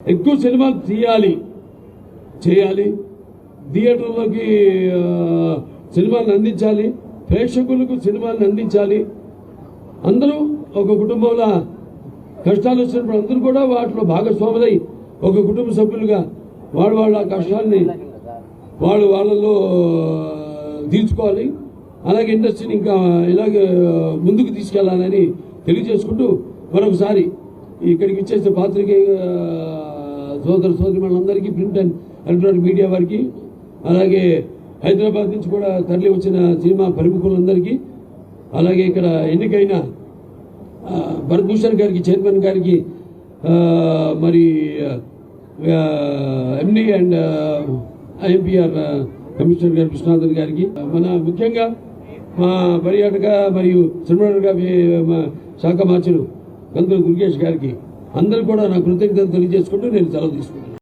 ఎక్కువ సినిమాలు తీయాలి చేయాలి, థియేటర్లోకి సినిమాలను అందించాలి, ప్రేక్షకులకు సినిమాలను అందించాలి. అందరూ ఒక కుటుంబంలో కష్టాలు వచ్చినప్పుడు అందరూ కూడా వాటిలో భాగస్వాములై ఒక కుటుంబ సభ్యులుగా వాళ్ళ కష్టాన్ని వాళ్ళలో తీర్చుకోవాలి. అలాగే ఇండస్ట్రీని ఇంకా ఇలాగే ముందుకు తీసుకెళ్లాలని తెలియజేసుకుంటూ మరొకసారి ఇక్కడికి ఇచ్చేసే పాత్రికేయ సోదర సోదరిమణులందరికీ, ప్రింట్ అండ్ ఎలక్ట్రానిక్ మీడియా వారికి, అలాగే హైదరాబాద్ నుంచి కూడా తరలి వచ్చిన సినిమా ప్రముఖులందరికీ, అలాగే ఇక్కడ ఎన్నికైన భరత్భూషణ్ గారికి, చైర్మన్ గారికి, మరి ఎండి అండ్ ఐఎంపీఆర్ కమిషనర్ గారు కృష్ణాథన్ గారికి, మన ముఖ్యంగా మా పర్యాటక మరియు సినిమా శాఖ మార్చులు గంతుల దుర్గేష్ గారికి అందరూ కూడా నా కృతజ్ఞతలు తెలియజేసుకుంటూ నేను సెలవు తీసుకుంటాను.